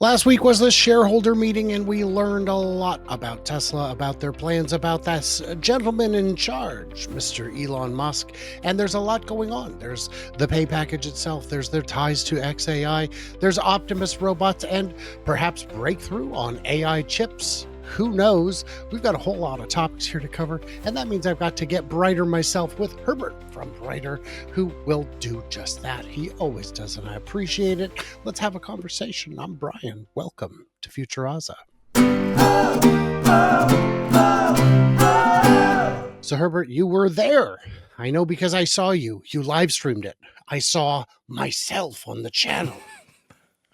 Last week was the shareholder meeting, and we learned a lot about Tesla, about their plans, about that gentleman in charge, Mr. Elon Musk. And there's a lot going on. There's the pay package itself, there's their ties to XAI, there's Optimus robots, and perhaps breakthrough on AI chips. Who knows? We've got a whole lot of topics here to cover, and that means I've got to get Brighter myself with Herbert from Brighter, who will do just that. He always does, and I appreciate it. Let's have a conversation. I'm Brian. Welcome to Futuraza. So, Herbert, you were there. I know because I saw you. You live streamed it. I saw myself on the channel.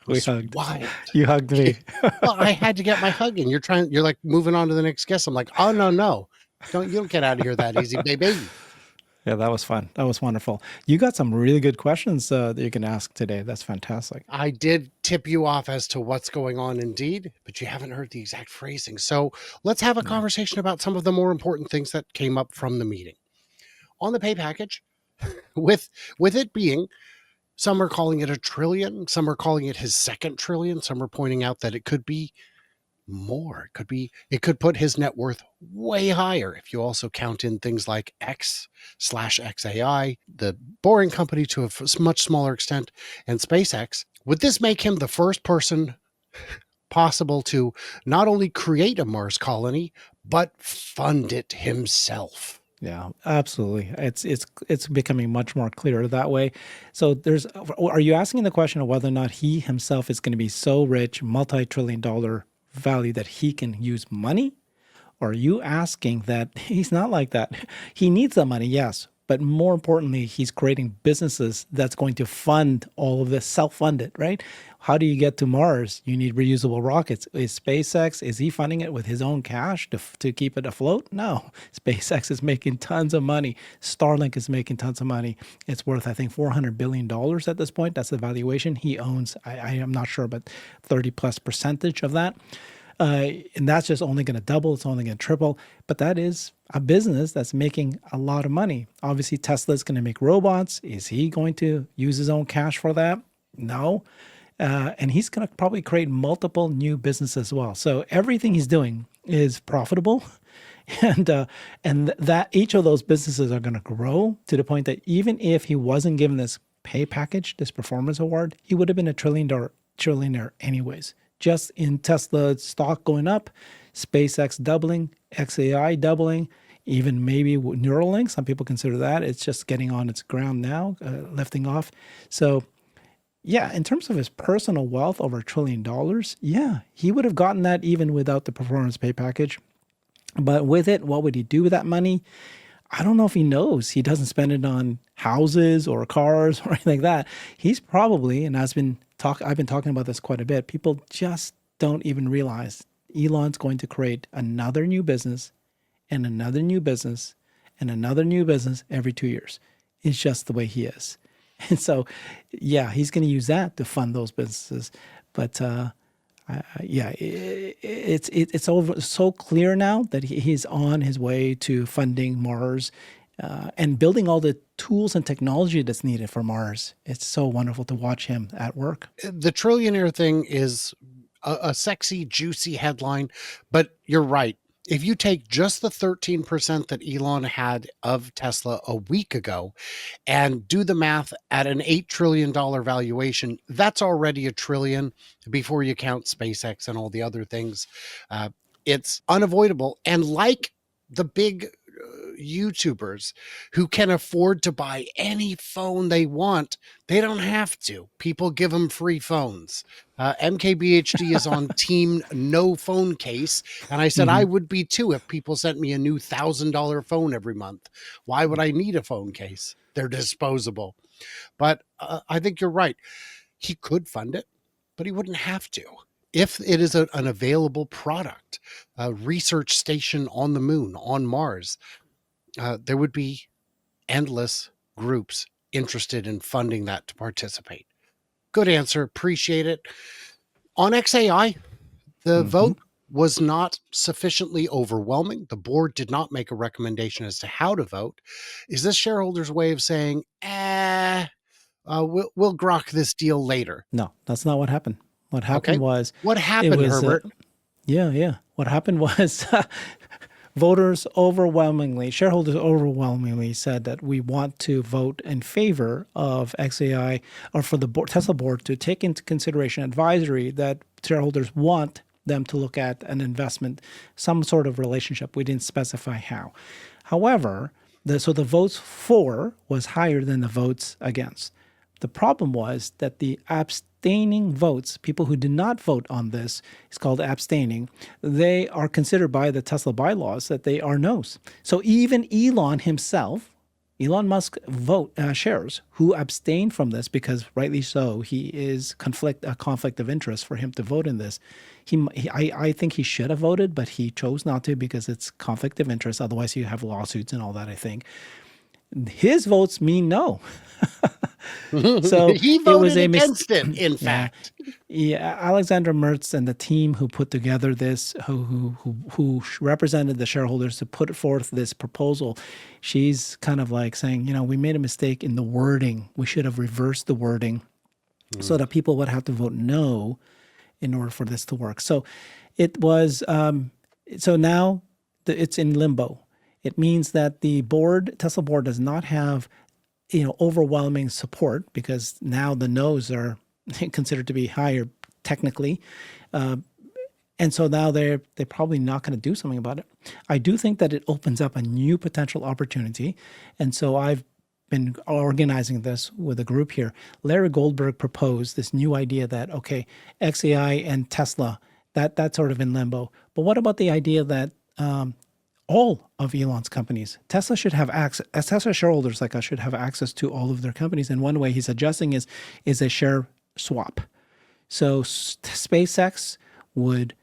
We hugged. Wild. You hugged me. Well, I had to get my hug in. You're like moving on to the next guest. I'm like, oh no. You don't get out of here that easy, baby. Yeah, that was fun. That was wonderful. You got some really good questions that you can ask today. That's fantastic. I did tip you off as to what's going on indeed, but you haven't heard the exact phrasing. So let's have a conversation about some of the more important things that came up from the meeting. On the pay package, with it being, some are calling it $1 trillion, some are calling it his second trillion, some are pointing out that it could be more. It could put his net worth way higher if you also count in things like X/XAI, the Boring Company to a much smaller extent, and SpaceX. Would this make him the first person possible to not only create a Mars colony, but fund it himself? Yeah, absolutely. It's becoming much more clear that way. So are you asking the question of whether or not he himself is going to be so rich, multi-trillion-dollar value that he can use money? Or are you asking that he's not like that? He needs the money, yes. But more importantly, he's creating businesses that's going to fund all of this, self-funded, right? How do you get to Mars? You need reusable rockets. Is SpaceX, is he funding it with his own cash to keep it afloat? No. SpaceX is making tons of money. Starlink is making tons of money. It's worth, I think, $400 billion at this point. That's the valuation. He owns, I am not sure, but 30+% of that. And that's just only going to double. It's only going to triple. But that is a business that's making a lot of money. Obviously, Tesla is going to make robots. Is he going to use his own cash for that? No. And he's going to probably create multiple new businesses as well. So everything he's doing is profitable. And that each of those businesses are going to grow to the point that even if he wasn't given this pay package, this performance award, he would have been a trillionaire anyways. Just in Tesla stock going up, SpaceX doubling, XAI doubling, even maybe Neuralink. Some people consider that. It's just getting on its ground now, lifting off. So yeah, in terms of his personal wealth, over $1 trillion, yeah, he would have gotten that even without the performance pay package. But with it, what would he do with that money? I don't know if he knows. He doesn't spend it on houses or cars or anything like that. He's probably, and I've been talking about this quite a bit, people just don't even realize Elon's going to create another new business and another new business and another new business every 2 years. It's just the way he is. And so, yeah, he's going to use that to fund those businesses. But yeah, it's so clear now that he's on his way to funding Mars and building all the tools and technology that's needed for Mars. It's so wonderful to watch him at work. The trillionaire thing is a sexy, juicy headline, but you're right. If you take just the 13% that Elon had of Tesla a week ago and do the math at an $8 trillion valuation, that's already $1 trillion before you count SpaceX and all the other things. It's unavoidable. And like the big YouTubers who can afford to buy any phone they want, they don't have to. People give them free phones. MKBHD is on team no phone case. And I said, I would be too if people sent me a new $1,000 phone every month. Why would I need a phone case? They're disposable. But I think you're right. He could fund it, but he wouldn't have to. If it is an available product, a research station on the moon, on Mars, there would be endless groups interested in funding that to participate. Good answer. Appreciate it. On XAI, the vote was not sufficiently overwhelming. The board did not make a recommendation as to how to vote. Is this shareholders' way of saying, we'll grok this deal later? No, that's not what happened. What Okay. happened was, What it happened, was Herbert? yeah. What happened was voters overwhelmingly, shareholders overwhelmingly said that we want to vote in favor of XAI, or for the Tesla board to take into consideration advisory that shareholders want them to look at an investment, some sort of relationship. We didn't specify how. However, so the votes for was higher than the votes against. The problem was that the abstaining votes, people who did not vote on this, is called abstaining, they are considered by the Tesla bylaws that they are no's. So even Elon himself, Elon Musk shares who abstained from this, because rightly so, he is a conflict of interest for him to vote in this. I think he should have voted, but he chose not to because it's conflict of interest. Otherwise, you have lawsuits and all that, I think. His votes mean no. So He it was voted a against it, in yeah, fact. yeah. Alexander Mertz and the team who put together this, who represented the shareholders to put forth this proposal, she's kind of like saying, we made a mistake in the wording. We should have reversed the wording so that people would have to vote no in order for this to work. So it was. So now it's in limbo. It means that the Tesla board, does not have overwhelming support, because now the no's are considered to be higher technically. And so now they're probably not going to do something about it. I do think that it opens up a new potential opportunity. And so I've been organizing this with a group here. Larry Goldberg proposed this new idea that, okay, XAI and Tesla, that's sort of in limbo. But what about the idea that all of Elon's companies, Tesla should have access, as Tesla shareholders like us should have access to all of their companies. And one way he's suggesting is a share swap. So SpaceX would,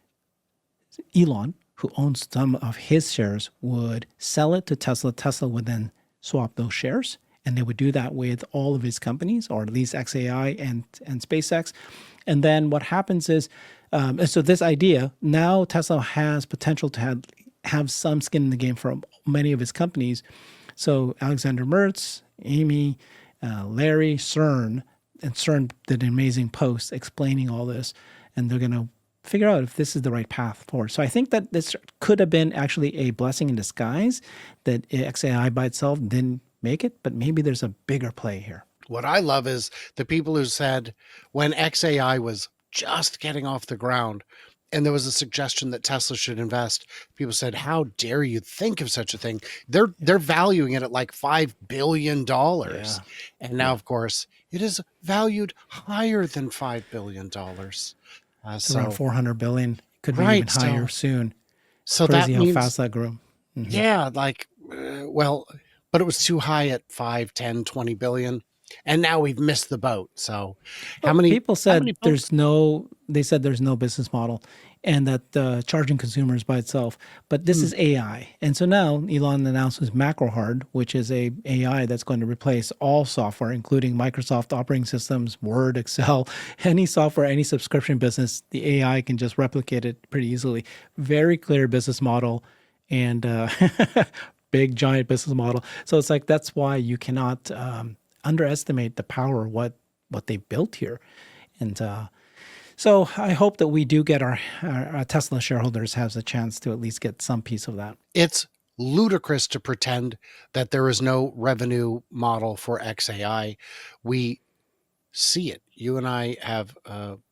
Elon, who owns some of his shares, would sell it to Tesla. Tesla would then swap those shares. And they would do that with all of his companies, or at least XAI and SpaceX. And then what happens is, so this idea, now Tesla has potential to have some skin in the game for many of his companies. So Alexander Mertz, Amy, Larry, CERN, and CERN did an amazing post explaining all this, and they're going to figure out if this is the right path forward. So I think that this could have been actually a blessing in disguise, that XAI by itself didn't make it, but maybe there's a bigger play here. What I love is the people who said, when XAI was just getting off the ground and there was a suggestion that Tesla should invest, people said, how dare you think of such a thing? They're valuing it at like $5 billion. Yeah. And now, of course, it is valued higher than $5 billion. It's around 400 billion. Could be Right, even higher soon. So Crazy that how means, fast that grew. Mm-hmm. yeah, like, well, but it was too high at 5, 10, 20 billion. And now we've missed the boat. So how many people said boats? they said there's no business model, and that charging consumers by itself. But this is AI. And so now Elon announces Macrohard, which is a AI that's going to replace all software, including Microsoft operating systems, Word, Excel, any software, any subscription business. The AI can just replicate it pretty easily. Very clear business model, and big giant business model. So it's like, that's why you cannot underestimate the power of what they built here. And so I hope that we do get our Tesla shareholders has a chance to at least get some piece of that. It's ludicrous to pretend that there is no revenue model for XAI. We see it. You and I have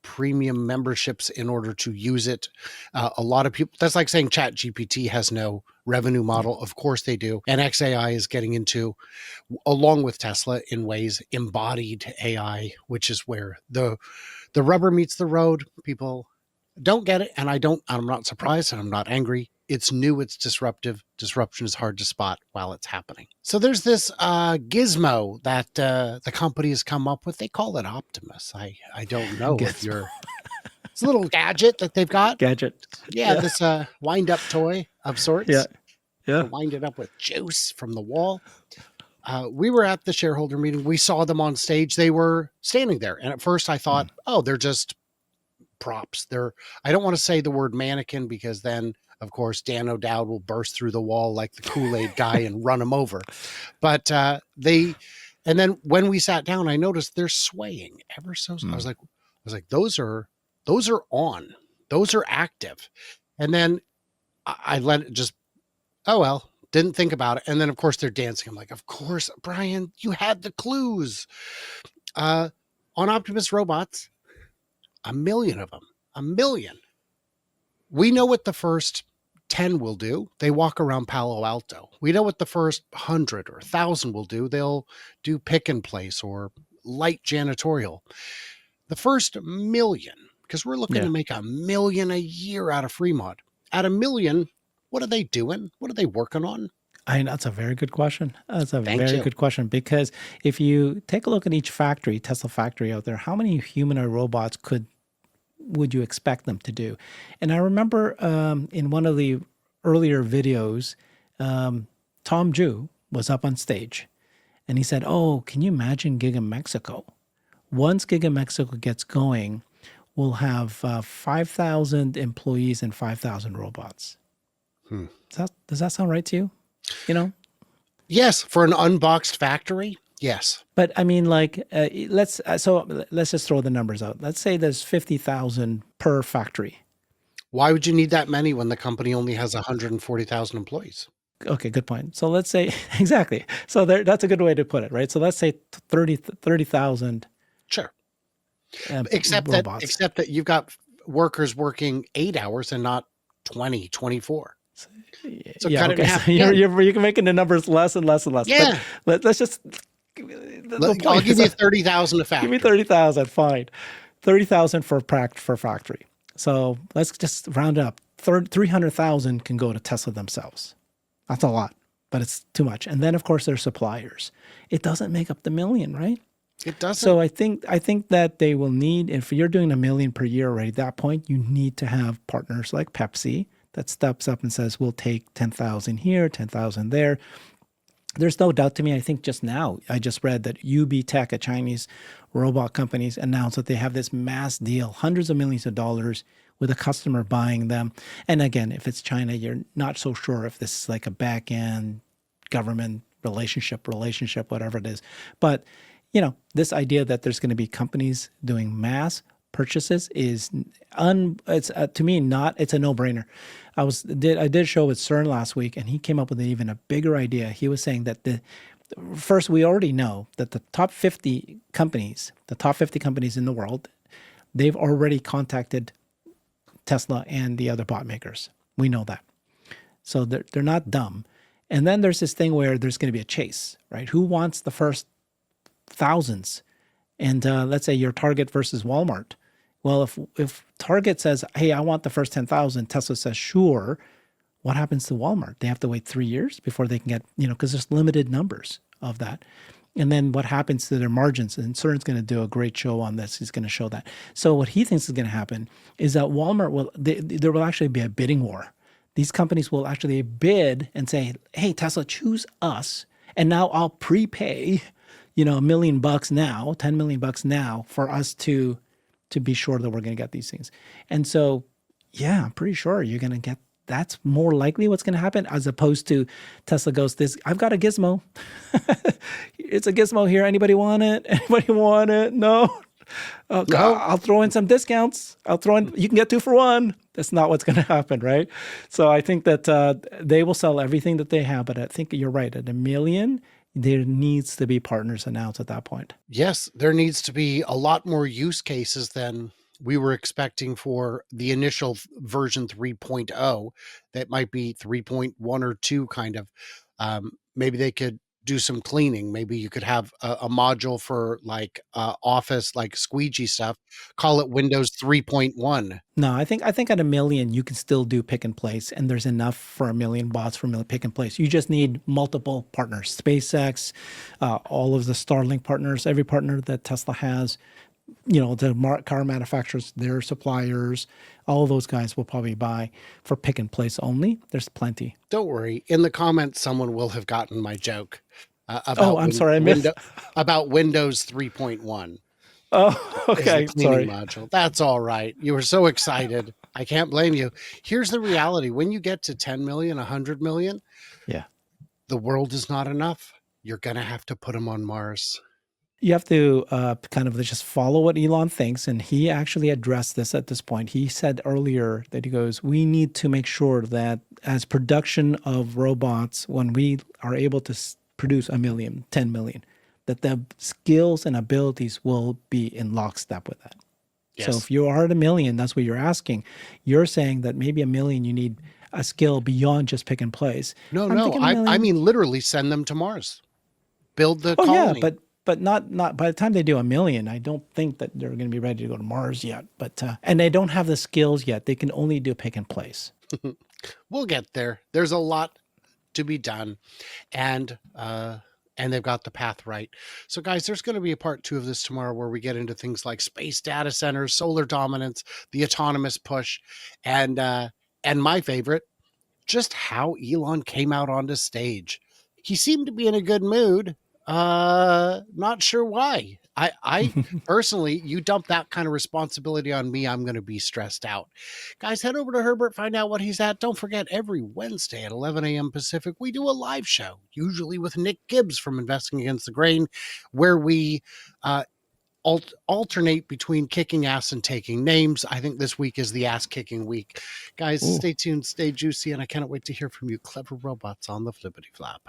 premium memberships in order to use it. A lot of people, that's like saying Chat GPT has no revenue model. Of course they do. And XAI is getting into, along with Tesla in ways, embodied AI, which is where the rubber meets the road. People don't get it. And I'm not surprised, and I'm not angry. It's new, it's disruptive. Disruption is hard to spot while it's happening. So there's this gizmo that the company has come up with. They call it Optimus. I don't know if you're, it's a little gadget that they've got. Gadget. Yeah. This wind up toy of sorts. Yeah. To wind it up with juice from the wall. We were at the shareholder meeting. We saw them on stage. They were standing there. And at first I thought, oh, they're just props. I don't want to say the word mannequin, because then, of course, Dan O'Dowd will burst through the wall like the Kool-Aid guy and run him over. But and then when we sat down, I noticed they're swaying ever so. I was like, those are Those are on. Those are active. And then I let it just, oh, well, didn't think about it. And then, of course, they're dancing. I'm like, of course, Brian, you had the clues. On Optimus robots, a million of them, a million. We know what the first 10 will do. They walk around Palo Alto. We know what the first 100 or 1,000 will do. They'll do pick and place or light janitorial. The first million, because we're looking Yeah. to make 1 million a year out of Fremont. At 1 million, what are they doing? What are they working on? That's a very good question. That's a Thank very you. good question, because if you take a look at each factory, Tesla factory out there, how many humanoid robots would you expect them to do? And I remember in one of the earlier videos, Tom Jew was up on stage and he said, "Oh, can you imagine Giga Mexico? Once Giga Mexico gets going, we'll have 5,000 employees and 5,000 robots." Does that sound right to you? You know, Yes, for an unboxed factory. Yes. but I mean, like, let's just throw the numbers out. Let's say there's 50,000 per factory. Why would you need that many when the company only has 140,000 employees? Okay, good point. So let's say exactly. So that's a good way to put it, right? So let's say 30,000 Sure. Except robots. that you've got workers working 8 hours and not 20, 24. So Yeah. cut it in Okay. half So again. you're making the numbers less and less and less. Yeah. But let's just. The I'll point give is, you 30,000 a give me factory. 30,000. Fine, 30,000 for factory. So let's just round it up. 300,000 can go to Tesla themselves. That's a lot, but it's too much. And then of course there's suppliers. It doesn't make up the million, right? It doesn't. So I think that they will need, if you're doing 1 million per year already, at that point you need to have partners like Pepsi that steps up and says, we'll take 10,000 here, 10,000 there. There's no doubt to me. I think just now I just read that UB Tech, a Chinese robot company, announced that they have this mass deal, hundreds of millions of dollars, with a customer buying them. And again, if it's China, you're not so sure if this is like a back end government relationship, whatever it is. But this idea that there's going to be companies doing mass purchases is it's to me it's a no-brainer. I did a show with CERN last week, and he came up with even a bigger idea. He was saying that first, we already know that the top 50 companies in the world, they've already contacted Tesla and the other bot makers. We know that. So they're not dumb. And then there's this thing where there's going to be a chase, right? Who wants the first thousands? And let's say your Target versus Walmart. Well, if Target says, hey, I want the first 10,000, Tesla says, sure. What happens to Walmart? They have to wait 3 years before they can get, because there's limited numbers of that. And then what happens to their margins? And CERN's going to do a great show on this. He's going to show that. So what he thinks is going to happen is that Walmart there will actually be a bidding war. These companies will actually bid and say, hey, Tesla, choose us. And now I'll prepay, $1 million now, $10 million now for us to be sure that we're going to get these things. And so, yeah, I'm pretty sure you're going to get, that's more likely what's going to happen, as opposed to Tesla goes, I've got a gizmo. It's a gizmo here. Anybody want it? Anybody want it? No. Okay, No. I'll throw in some discounts. You can get 2 for 1. That's not what's going to happen, right? So I think that they will sell everything that they have, but I think you're right. At 1 million, there needs to be partners announced at that point. Yes, there needs to be a lot more use cases than we were expecting for the initial version 3.0. That might be 3.1 or 2 kind of. Maybe they could do some cleaning. Maybe you could have a module for like office, like squeegee stuff. Call it Windows 3.1. No, I think at 1 million you can still do pick and place, and there's enough for 1 million bots for pick and place. You just need multiple partners, SpaceX, all of the Starlink partners, every partner that Tesla has. The car manufacturers, their suppliers, all of those guys will probably buy for pick and place only. There's plenty. Don't worry. In the comments, someone will have gotten my joke Oh, I'm sorry, I missed. About Windows 3.1. Oh, Is the okay, cleaning sorry. module. That's all right. You were so excited. I can't blame you. Here's the reality. When you get to 10 million, 100 million, Yeah. the world is not enough. You're going to have to put them on Mars. You have to kind of just follow what Elon thinks. And he actually addressed this at this point. He said earlier that he goes, we need to make sure that as production of robots, when we are able to produce a million, 10 million, that the skills and abilities will be in lockstep with that. So Yes. if you are at a million, that's what you're asking. You're saying that maybe a million, you need a skill beyond just pick and place. No, I'm no. thinking a I million. mean literally send them to Mars. Build the Oh yeah, colony. but not by the time they do a million, I don't think that they're going to be ready to go to Mars yet. But and they don't have the skills yet. They can only do pick and place. We'll get there. There's a lot to be done. And they've got the path right. So guys, there's going to be a part 2 of this tomorrow where we get into things like space data centers, solar dominance, the autonomous push, and my favorite, just how Elon came out onto stage. He seemed to be in a good mood. Not sure why. I personally, you dump that kind of responsibility on me, I'm going to be stressed out. Guys, head over to Herbert, find out what he's at. Don't forget, every Wednesday at 11 a.m. Pacific, we do a live show, usually with Nick Gibbs from Investing Against the Grain, where we uh, alternate between kicking ass and taking names. I think this week is the ass kicking week. Guys, Ooh. stay tuned, stay juicy, and I cannot wait to hear from you, clever robots on the flippity flap.